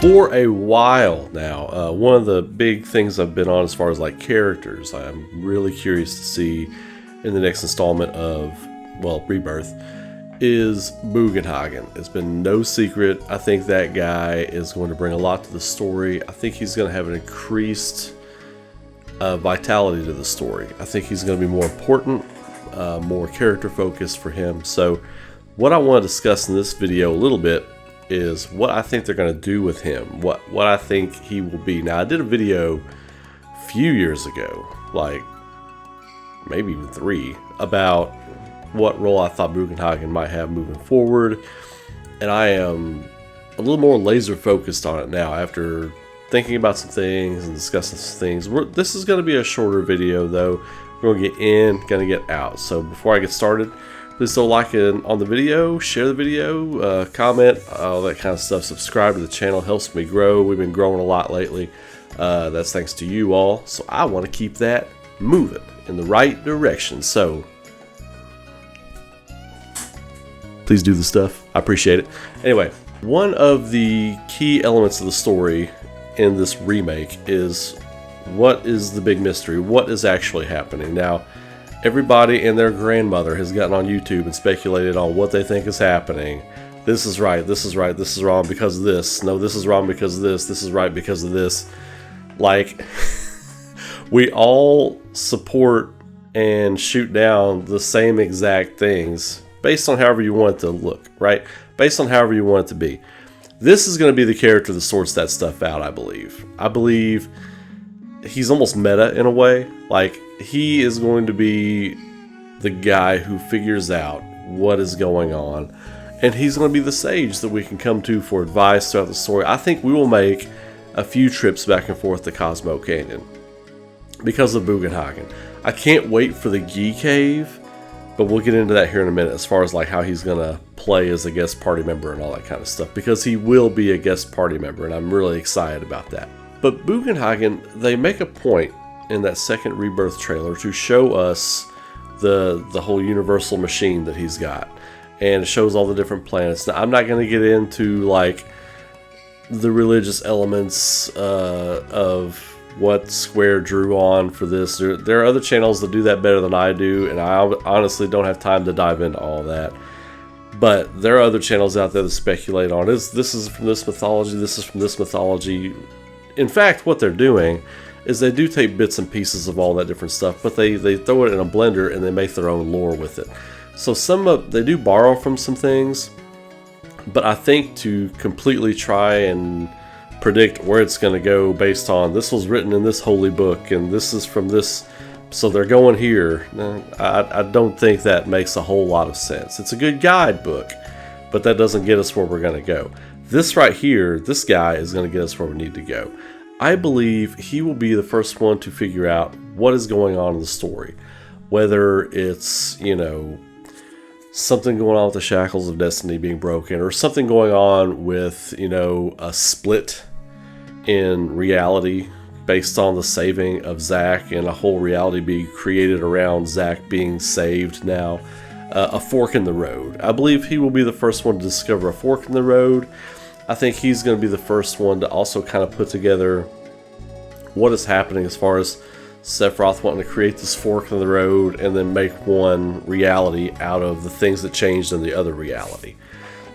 for a while now. One of the big things I've been on as far as like characters, I'm really curious to see in the next installment of, well, Rebirth, is Bugenhagen. It's been no secret. I think that guy is going to bring a lot to the story. I think he's going to have an increased vitality to the story. I think he's going to be more important, more character focused for him. So what I want to discuss in this video a little bit is what I think they're going to do with him, what I think he will be. Now, I did a video a few years ago, like maybe even 3, about what role I thought Bugenhagen might have moving forward, and I am a little more laser focused on it now after thinking about some things and discussing some things. This is going to be a shorter video though. We're going to get in, going to get out. So before I get started, please still like it on the video, share the video, comment, all that kind of stuff. Subscribe to the channel, helps me grow. We've been growing a lot lately. That's thanks to you all. So I want to keep that moving in the right direction. So please do the stuff. I appreciate it. Anyway, one of the key elements of the story in this remake is what is the big mystery? What is actually happening? Now, everybody and their grandmother has gotten on YouTube and speculated on what they think is happening. This is right, this is right, this is wrong because of this. No, this is wrong because of this. This is right because of this. Like, we all support and shoot down the same exact things based on however you want it to look, right? Based on however you want it to be. This is going to be the character that sorts that stuff out, I believe. I believe he's almost meta in a way. Like, he is going to be the guy who figures out what is going on. And he's going to be the sage that we can come to for advice throughout the story. I think we will make a few trips back and forth to Cosmo Canyon because of Bugenhagen. I can't wait for the Gi Cave, but we'll get into that here in a minute as far as like how he's going to play as a guest party member and all that kind of stuff, because he will be a guest party member and I'm really excited about that. But Bugenhagen, they make a point in that second Rebirth trailer to show us the whole universal machine that he's got, and it shows all the different planets. Now, I'm not going to get into like the religious elements of what Square drew on for this. There are other channels that do that better than I do, and I honestly don't have time to dive into all that. But there are other channels out there that speculate on this is from this mythology, this is from this mythology. In fact, what they're doing is they do take bits and pieces of all that different stuff, but they throw it in a blender and they make their own lore with it. So they do borrow from some things, but I think to completely try and predict where it's going to go based on this was written in this holy book and this is from this, so they're going here, I don't think that makes a whole lot of sense. It's a good guidebook, but that doesn't get us where we're going to go. This right here, this guy is going to get us where we need to go. I believe he will be the first one to figure out what is going on in the story. Whether it's, you know, something going on with the shackles of destiny being broken, or something going on with, you know, a split in reality based on the saving of Zack and a whole reality being created around Zack being saved now. A fork in the road. I believe he will be the first one to discover a fork in the road. I think he's going to be the first one to also kind of put together what is happening as far as Sephiroth wanting to create this fork in the road and then make one reality out of the things that changed in the other reality.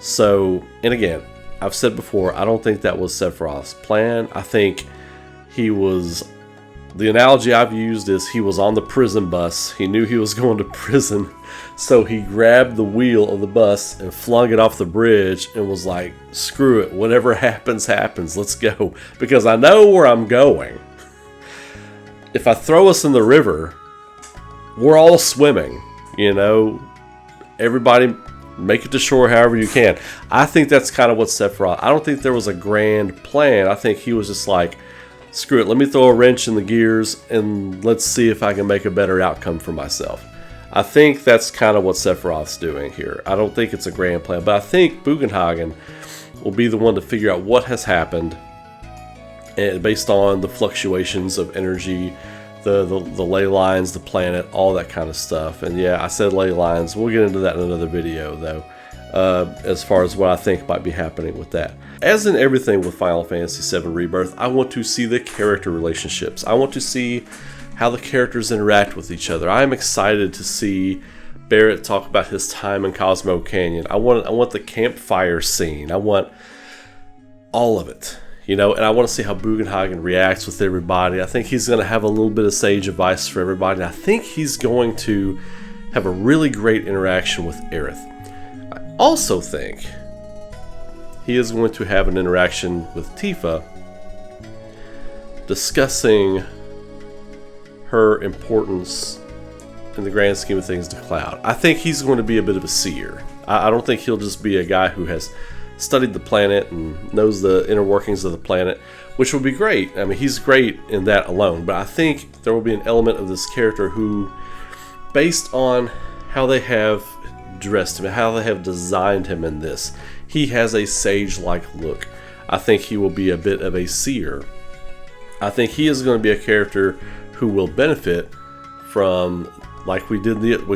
So, and again, I've said before, I don't think that was Sephiroth's plan. I think he was, the analogy I've used is he was on the prison bus. He knew he was going to prison, so he grabbed the wheel of the bus and flung it off the bridge and was like, screw it, whatever happens, happens, let's go, because I know where I'm going. If I throw us in the river, we're all swimming, you know, everybody make it to shore however you can. I think that's kind of what Sephiroth, I don't think there was a grand plan. I think he was just like, screw it, let me throw a wrench in the gears and let's see if I can make a better outcome for myself. I think that's kind of what Sephiroth's doing here. I don't think it's a grand plan, but I think Bugenhagen will be the one to figure out what has happened, and based on the fluctuations of energy, the ley lines, the planet, all that kind of stuff. And yeah, I said ley lines. We'll get into that in another video though. as far as what I think might be happening with that. As in everything with Final Fantasy VII Rebirth, I want to see the character relationships. I want to see how the characters interact with each other. I'm excited to see Barrett talk about his time in Cosmo Canyon. I want the campfire scene. I want all of it, you know, and I want to see how Bugenhagen reacts with everybody. I think he's going to have a little bit of sage advice for everybody. I think he's going to have a really great interaction with Aerith. I also think he is going to have an interaction with Tifa, discussing her importance in the grand scheme of things to Cloud. I think he's going to be a bit of a seer. I don't think he'll just be a guy who has studied the planet and knows the inner workings of the planet, which would be great. I mean, he's great in that alone, but I think there will be an element of this character who, based on how they have dressed him, how they have designed him in this, he has a sage-like look. I think he will be a bit of a seer. I think he is going to be a character who will benefit from, like we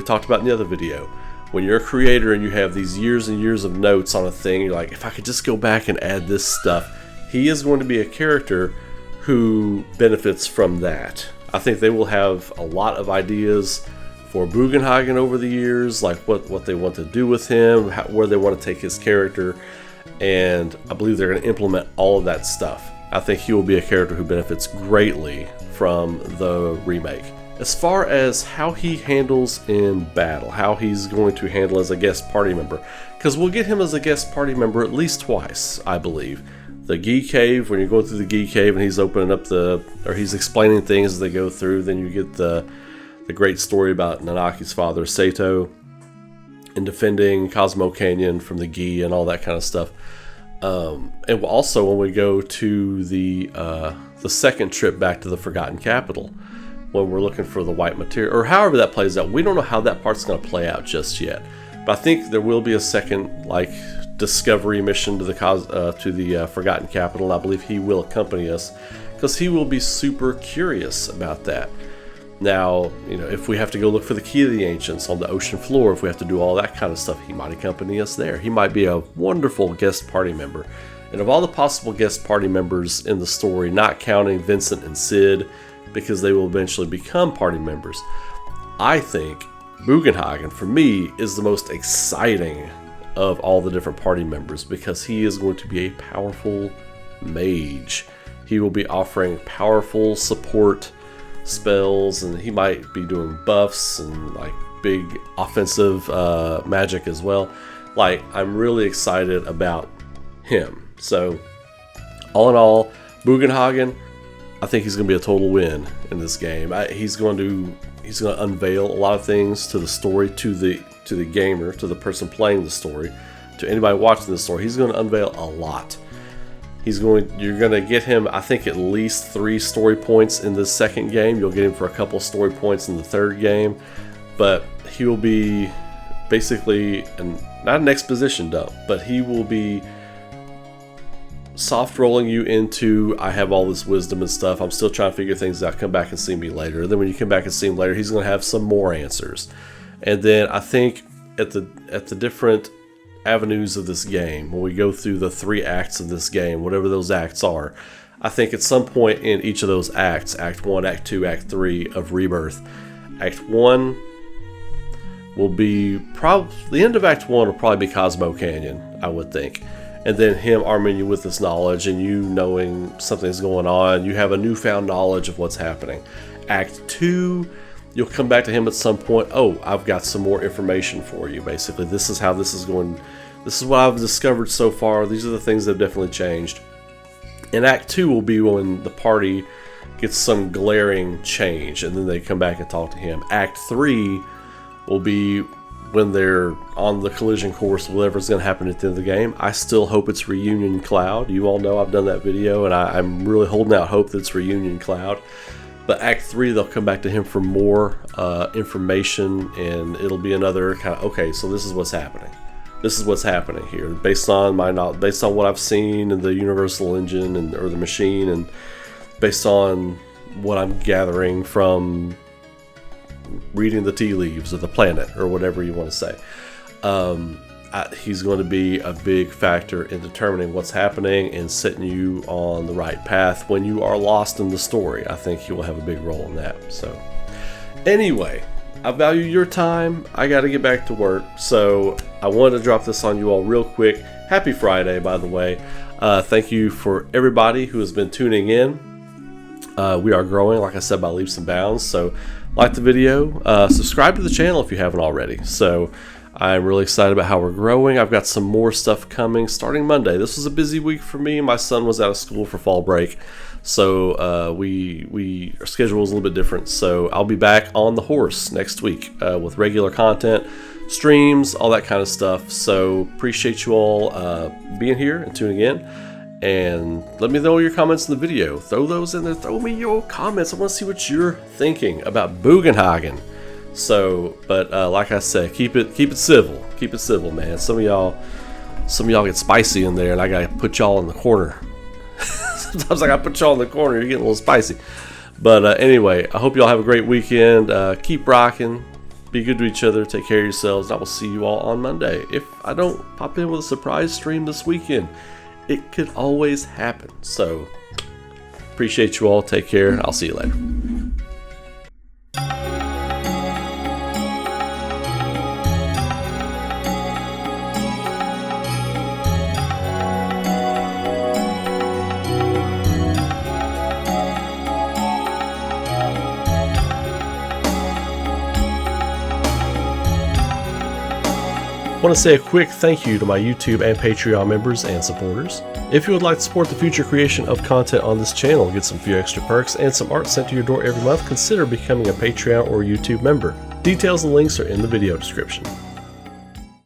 talked about in the other video, when you're a creator and you have these years and years of notes on a thing, you're like, if I could just go back and add this stuff. He is going to be a character who benefits from that. I think they will have a lot of ideas for Bugenhagen over the years, like what they want to do with him, where they want to take his character, and I believe they're going to implement all of that stuff. I think he will be a character who benefits greatly from the remake. As far as how he handles in battle, how he's going to handle as a guest party member, because we'll get him as a guest party member at least twice, I believe. The Gi Cave, when you're going through the Gi Cave and he's opening up he's explaining things as they go through, then you get the great story about Nanaki's father, Sato, and defending Cosmo Canyon from the Gi and all that kind of stuff. And also when we go to the second trip back to the Forgotten Capital, when we're looking for the white material, or however that plays out. We don't know how that part's going to play out just yet. But I think there will be a second, like, discovery mission to the Forgotten Capital, and I believe he will accompany us, because he will be super curious about that. Now, you know, if we have to go look for the Key of the Ancients on the ocean floor, if we have to do all that kind of stuff, he might accompany us there. He might be a wonderful guest party member. And of all the possible guest party members in the story, not counting Vincent and Sid, because they will eventually become party members, I think Bugenhagen, for me, is the most exciting of all the different party members, because he is going to be a powerful mage. He will be offering powerful support spells, and he might be doing buffs and like big offensive magic as well. Like, I'm really excited about him. So all in all, Bugenhagen, I think he's going to be a total win in this game. He's going to unveil a lot of things to the story, to the gamer, to the person playing the story, to anybody watching the story. He's going to unveil a lot. You're going to get him, I think, at least 3 story points in the second game. You'll get him for a couple story points in the third game, but he will be basically not an exposition dump, but he will be soft rolling you into, I have all this wisdom and stuff, I'm still trying to figure things out, come back and see me later. Then when you come back and see him later, he's going to have some more answers. And then I think at the different avenues of this game, when we go through the 3 acts of this game, whatever those acts are, I think at some point in each of those acts, Act 1, Act 2, Act 3 of Rebirth, Act 1 will be the end of Act 1 will probably be Cosmo Canyon, I would think. And then him arming you with this knowledge, and you knowing something's going on, you have a newfound knowledge of what's happening. Act 2, you'll come back to him at some point. Oh, I've got some more information for you, basically. This is how this is going. This is what I've discovered so far. These are the things that have definitely changed. And Act 2 will be when the party gets some glaring change, and then they come back and talk to him. Act 3 will be when they're on the collision course, whatever's going to happen at the end of the game. I still hope it's Reunion Cloud. You all know I've done that video, and I'm really holding out hope that it's Reunion Cloud. But Act 3, they'll come back to him for more information, and it'll be another kind of, okay, so this is what's happening. This is what's happening here, based on what I've seen in the Universal Engine or the machine, and based on what I'm gathering from reading the tea leaves of the planet, or whatever you want to say. he's going to be a big factor in determining what's happening and setting you on the right path when you are lost in the story. I think he will have a big role in that. So anyway, I value your time. I got to get back to work, so I wanted to drop this on you all real quick. Happy Friday, by the way. Thank you for everybody who has been tuning in. We are growing, like I said, by leaps and bounds. So like the video, subscribe to the channel if you haven't already. So I'm really excited about how we're growing. I've got some more stuff coming starting Monday. This was a busy week for me. My son was out of school for fall break, so our schedule was a little bit different. So I'll be back on the horse next week with regular content, streams, all that kind of stuff. So appreciate you all being here and tuning in. And let me know your comments in the video. Throw those in there. Throw me your comments. I want to see what you're thinking about Bugenhagen. So, but like I said, keep it civil. Keep it civil, man. Some of y'all get spicy in there, and I gotta put y'all in the corner. Sometimes I gotta put y'all in the corner. You're getting a little spicy. But anyway, I hope y'all have a great weekend. Keep rocking. Be good to each other. Take care of yourselves. I will see you all on Monday. If I don't pop in with a surprise stream this weekend, it could always happen. So appreciate you all. Take care. I'll see you later. I want to say a quick thank you to my YouTube and Patreon members and supporters. If you would like to support the future creation of content on this channel, get some few extra perks and some art sent to your door every month, consider becoming a Patreon or YouTube member. Details and links are in the video description.